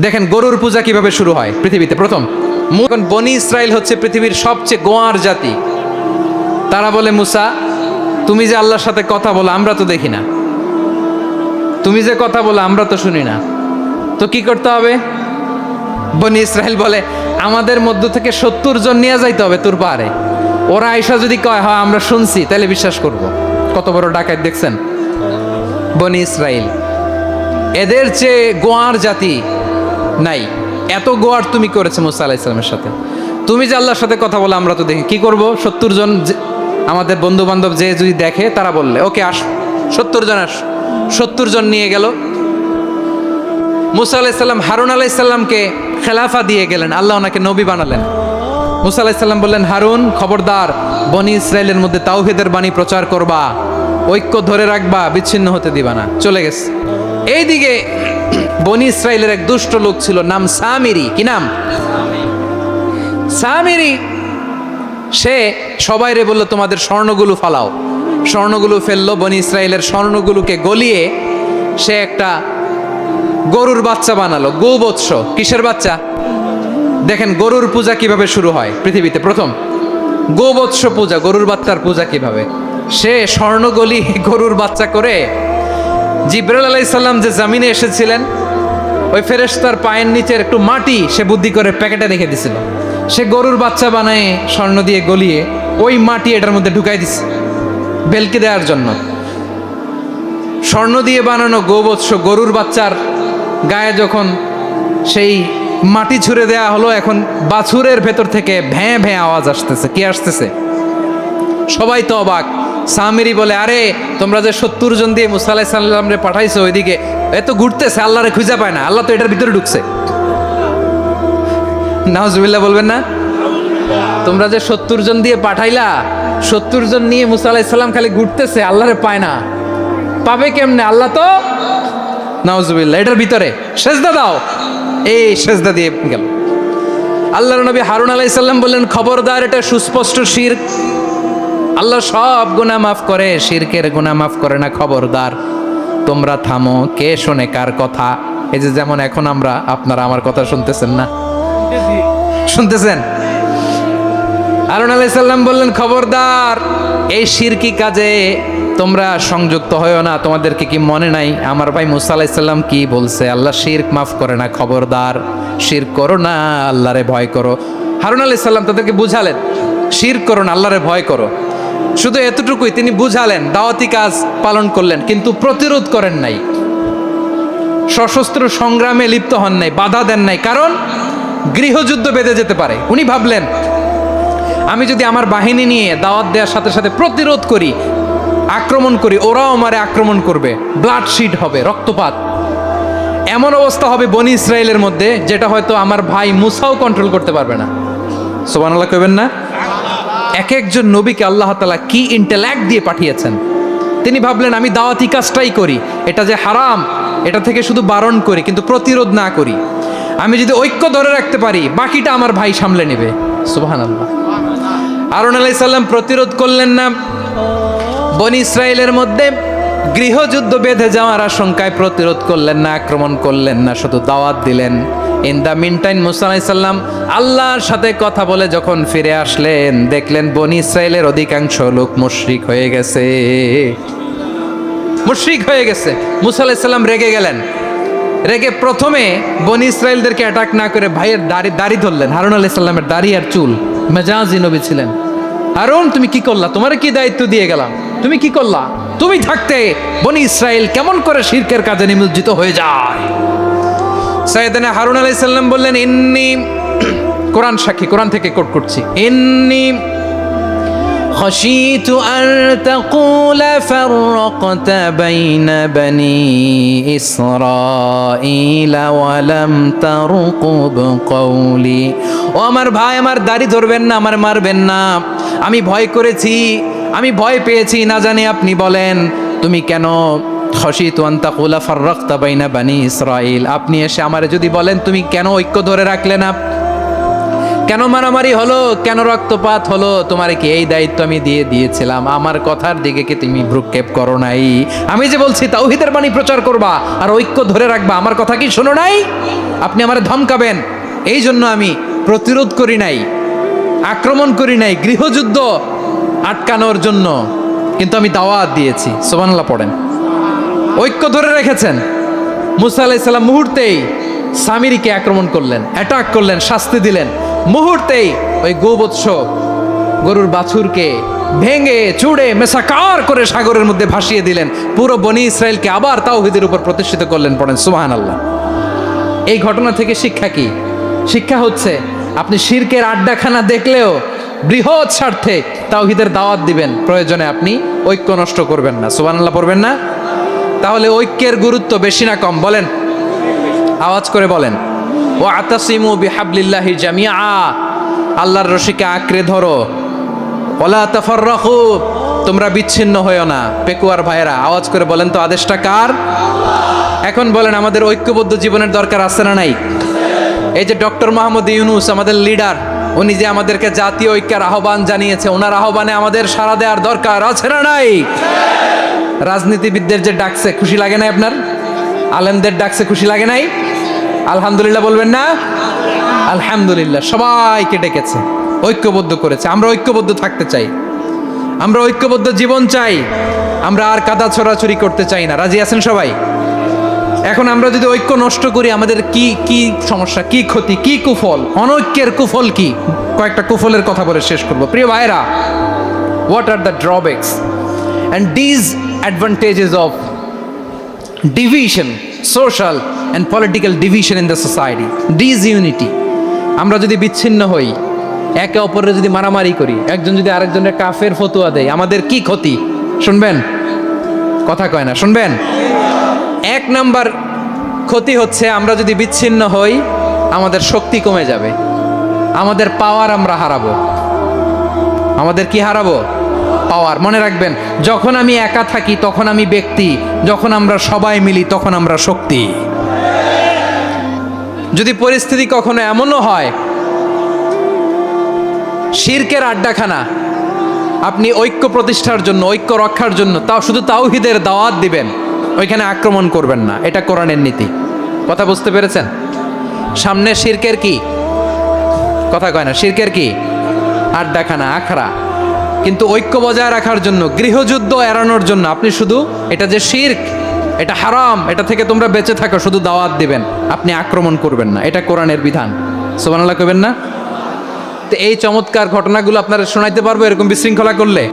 দেখেন গরুর পূজা কিভাবে শুরু হয় পৃথিবীতে প্রথম। বনি ইসরাইল হচ্ছে পৃথিবীর সবচেয়ে গোয়ার জাতি। তারা বলে, মুসা তুমি যে আল্লাহর সাথে কথা বলো আমরা তো দেখি না, তুমি যে কথা বলো আমরা তো শুনি না, তো কি করতে হবে? বনি ইসরাইল বলে, আমাদের মধ্য থেকে 70 জন নিয়ে যাইতে হবে তোর পাহাড়ে। ওরা আয়সা যদি কয় হ্যাঁ আমরা শুনছি, তাহলে বিশ্বাস করব। কত বড় ডাকাত দেখছেন বনি ইসরাইল। এদের চেয়ে গোয়ার জাতি নাই। এত গোয়ার তুমি করেছে মুসা আলাইহিস সালামের সাথে। তুমি যে আল্লাহর সাথে কথা বলে আমরা তো দেখি, কি করব? 70 জন আমাদের বন্ধু বান্ধব যে যদি দেখে, তারা বললে ওকে আস, 70 জন আস। 70 জন নিয়ে গেল। মুসা আলাইহিস সালাম হারুন আলাইহিস সালামকে খেলাফা দিয়ে গেলেন, আল্লাহ ওনাকে নবী বানালেন। মুসা আলাইহিস সালাম বললেন, হারুন খবরদার, বনি ইসরায়েলের মধ্যে তাওহীদের বাণী প্রচার করবা, ঐক্য ধরে রাখবা, বিচ্ছিন্ন হতে দিবা না। চলে গেছে। এইদিকে বনি ইসরায়েলের এক দুষ্ট লোক ছিল, নাম সামিরি। কি নাম? সামিরি। সে সবাইরে বলল তোমাদের স্বর্ণগুলো ফালাও। স্বর্ণগুলো ফেললো। বনি ইসরায়েলের স্বর্ণগুলোকে গলিয়ে সে একটা গরুর বাচ্চা বানালো। গোবৎস। কিসের বাচ্চা? দেখেন গরুর পূজা কিভাবে শুরু হয় পৃথিবীতে প্রথম। গোবৎস পূজা, গরুর বাচ্চার পূজা কিভাবে। সে স্বর্ণ গলি গরুর বাচ্চা করে, জিবরাইল আলাইহিস সালাম যে জামিনে এসেছিলেন, ওই ফেরেশতার পায়ের নিচের একটু মাটি সে বুদ্ধি করে প্যাকেটে রেখে দিছিল। সে গরুর বাচ্চা বানায় স্বর্ণ দিয়ে গলিয়ে ওই মাটি এটার মধ্যে ঢুকাই দিছে বেলকে দেওয়ার জন্য। স্বর্ণ দিয়ে বানানো গোবৎস গরুর বাচ্চার গায়ে যখন সেই মাটি ছুঁড়ে দেয়া হলো, এখন বাছুরের ভেতর থেকে ভ্যাঁ ভ্যাঁ আওয়াজ আসতেছে। কি আসতেছে? সবাই তো অবাক। সামিরি বলে, আরে তোমরা যে 70 জন দিয়ে মুসা আলাইহিস সালাম রে পাঠাইছো, ওইদিকে এত ঘুরতেছে, আল্লাহরে খুঁজে পায় না, আল্লাহ তো এটার ভিতরে ঢুকছে। নাউজুবিল্লাহ বলবেন না? তোমরা যে 70 জন দিয়ে পাঠাইলা, 70 জন নিয়ে মুসা আলাইহিস সালাম খালি ঘুরতেছে, আল্লাহরে পায় না। পাবে কেমনে? আল্লাহ তো, নাউজুবিল্লাহ, এটার ভিতরে সেজদা দাও। এই সেজদা দিয়ে গেল। আল্লাহর নবী হারুন আলাইহিস সালাম বললেন, খবরদার, এটা সুস্পষ্ট শিরক। আল্লাহ সব গুনাহ মাফ করে, শিরকের গুনাহ মাফ করে না। খবরদার, তোমরা থামো। কে শোনে কার কথা? এই যে যেমন এখন আপনারা আমার কথা শুনতেছেন না? শুনতেছেন? হারুন আলাইহিস সালাম বললেন, খবরদার, এই শিরকি কাজে তোমরা সংযুক্ত হয়ো না। তোমাদেরকে কি মনে নাই আমার ভাই মুসা আলাইহিস সালাম কি বলছে? আল্লাহ শিরক মাফ করে না। খবরদার, শিরক করো না, আল্লাহরে ভয় করো। হারুন আলাইহিস সালাম তাদেরকে বুঝালেন, শিরক করো না, আল্লাহরে ভয় করো। শুধু এতটুকুই তিনি বুঝালেন, দাওয়াতি কাজ পালন করলেন, কিন্তু প্রতিরোধ করেন নাই, সশস্ত্র সংগ্রামে লিপ্ত হন নাই, বাধা দেন নাই। কারণ গৃহযুদ্ধ বেঁধে যেতে পারে। উনি ভাবলেন, আমি যদি আমার বাহিনী নিয়ে দাওয়াত দেওয়ার সাথে সাথে প্রতিরোধ করি, আক্রমণ করি, ওরাও আমারে আক্রমণ করবে, ব্লাডশিড হবে, রক্তপাত। এমন অবস্থা হবে বনি ইসরায়েলের মধ্যে, যেটা হয়তো আমার ভাই মুসাও কন্ট্রোল করতে পারবে না। সুবহানাল্লাহ কইবেন না? এক একজন নবীকে আল্লাহ তাআলা কি ইন্টেলেক্ট দিয়ে পাঠিয়েছেন। তিনি ভাবলেন, আমি দাওয়াতি কাজটাই করি, এটা যে হারাম এটা থেকে শুধু বারণ করি, কিন্তু প্রতিরোধ না করি। আমি যদি ঐক্য ধরে রাখতে পারি, বাকিটা আমার ভাই সামলে নেবে। সুবহানাল্লাহ। হারুন আলাইহিস সালাম প্রতিরোধ করলেন না। বনি ইসরায়েলের মধ্যে গৃহযুদ্ধ বেঁধে যাওয়ার আশঙ্কায় প্রতিরোধ করলেন না, আক্রমণ করলেন না, শুধু দাওয়াত দিলেন। ইন দ্য মিন টাইম মুসা আলাইহিস সালাম আল্লাহর সাথে কথা বলে যখন ফিরে আসলেন, দেখলেন বনি ইসরায়েলের অধিকাংশ লোক মুশরিক হয়ে গেছে। মুশরিক হয়ে গেছে। মুসা আলাইহিস সালাম রেগে গেলেন। রেগে প্রথমে বনি ইসরায়েলদেরকে অ্যাটাক না করে ভাইয়ের দাড়ি ধরলেন। হারুন আলাইহিস সালামের দাড়ি আর চুল। মেজাজি নবী ছিলেন। হারুন, তুমি কি করলা? তোমারে কি দায়িত্ব দিয়ে গেলাম? তুমি কি করলা? তুমি থাকতে বনি ইসরায়েল কেমন করে শিরকের কাজে নিমজ্জিত হয়ে যায়? সাইয়েদনা হারুন আলাইহিস সালাম বললেন, ইন্নী, কোরআন সাক্ষী, কোরআন থেকে কোট করছি, ইন্নী خشيت أن تقول فرقت بين بني إسرائيل ولم ترقب قولي। ও আমার ভাই, আমার দাড়ি ধরবেন না, আমার মারবেন না। আমি ভয় করেছি, আমি ভয় পেয়েছি, না জানি আপনি বলেন তুমি কেন খশিতু আন তাকুলা ফাররাকতা বাইনা বানি ইসরাইল। আপনি এসে আমারে যদি বলেন তুমি কেন ঐক্য ধরে রাখলে না, কেন মারামারি হলো, কেন রক্তপাত হলো? তোমার কি এই দায়িত্ব আমি দিয়েছিলাম? আমার কথার দিকে কি তুমি ভ্রুক্ষেপ করো নাই? আমি যে বলছি তাওহীদের বাণী প্রচার করবা আর ঐক্য ধরে রাখবা, আমার কথা কি শোনো নাই? আপনি আমারে ধমকাবেন, এই জন্য আমি প্রতিরোধ করি নাই, আক্রমণ করি নাই, গৃহযুদ্ধ আটকানোর জন্য, কিন্তু আমি দাওয়াত দিয়েছি। সুবহানাল্লাহ পড়েন। ঐক্য ধরে রেখেছেন। মুসা আলাইহিস সালাম মুহূর্তেই সামিরীকে আক্রমণ করলেন, অ্যাটাক করলেন, শাস্তি দিলেন। মুহূর্তেই ওই গোবৎস গরুর বাছুরকে ভেঙে চুড়ে মেসাকার করে সাগরের মধ্যে ভাসিয়ে দিলেন। পুরো বনি ইসরায়েলকে আবার তাওহীদের উপর প্রতিষ্ঠিত করলেন। পড়েন সুবহানাল্লাহ। এই ঘটনা থেকে শিক্ষা কি? শিক্ষা হচ্ছে আপনি শিরকের আড্ডাখানা দেখলেও বৃহৎ স্বার্থে তাওহীদের দাওয়াত দিবেন, প্রয়োজনে আপনি ঐক্য নষ্ট করবেন না। সুবহানাল্লাহ পড়বেন না? তাহলে ঐক্যের গুরুত্ব বেশি না কম বলেন? আওয়াজ করে বলেন। ওয়াতাসিমু বিহাবলিল্লাহি জামিআ, আল্লাহর রশিকে আঁকড়ে ধরো। ওয়ালা তাফাররাকু, তোমরা বিচ্ছিন্ন হয়ো না। পেকুয়ার ভাইয়েরা আওয়াজ করে বলেন তো, আদেশটা কার? এখন বলেন, আমাদের ঐক্যবদ্ধ জীবনের দরকার আছে না নাই? এই যে ডক্টর মোহাম্মদ ইউনূস আমাদের লিডার, উনি যে আমাদেরকে জাতীয় ঐক্যের আহ্বান জানিয়েছে, ওনার আহ্বানে আমাদের সাড়া দেওয়ার দরকার আছে না নাই? রাজনীতিবিদদের যে ডাকছে, খুশি লাগে নাই আপনার? আলেমদের ডাকছে, খুশি লাগে নাই? আলহামদুলিল্লাহ বলবেন না? আলহামদুলিল্লাহ, সবাইকে ডেকেছে, ঐক্যবদ্ধ করেছে। আমরা ঐক্যবদ্ধ থাকতে চাই, আমরা ঐক্যবদ্ধ জীবন চাই, আমরা আর কাদা ছড়াছড়ি করতে চাই না। রাজি আছেন সবাই? এখন আমরা যদি ঐক্য নষ্ট করি, আমাদের কি কি সমস্যা, কি ক্ষতি, কি কুফল? অনৈক্যের কুফল কি? কয়েকটা কুফলের কথা বলে শেষ করব। প্রিয় ভাইরা, what are the drawbacks and disadvantages of division, social and political division in the society, disunity? আমরা যদি বিচ্ছিন্ন হই, একে অপরের যদি মারামারি করি, একজন যদি আরেকজনের কাফের ফতোয়া দেয়, আমাদের কি ক্ষতি? শুনবেন? কথা কয় না, শুনবেন? এক নাম্বার ক্ষতি হচ্ছে, আমরা যদি বিচ্ছিন্ন হই, আমাদের শক্তি কমে যাবে, আমাদের পাওয়ার আমরা হারাবো। আমাদের কি হারাবো? পাওয়ার। মনে রাখবেন, যখন আমি একা থাকি তখন আমি ব্যক্তি, যখন আমরা সবাই মিলি তখন আমরা শক্তি। যদি পরিস্থিতি কখনো এমনও হয় শিরকের আড্ডাখানা, আপনি ঐক্য প্রতিষ্ঠার জন্য, ঐক্য রক্ষার জন্য তাও শুধু তাওহীদের দাওয়াত দিবেন, ওইখানে আক্রমণ করবেন না। এটা কোরআনের নীতি। কথা বুঝতে পেরেছেন? সামনে শিরকের কি? কথা কয় না, শিরকের কি? আড্ডাখানা, আখড়া। কিন্তু ঐক্য বজায় রাখার জন্য, গৃহযুদ্ধ এড়ানোর জন্য আপনি শুধু এটা যে শিরক, এটা হারাম, এটা থেকে তোমরা বেঁচে থাকো, শুধু দাওয়াত দিবেন, আপনি আক্রমণ করবেন না। এটা কোরআনের বিধান। সুবহানাল্লাহ কইবেন না? তো এই চমৎকার ঘটনাগুলো আপনারা শোনাইতে পারবো এরকম বিশৃঙ্খলা করলে?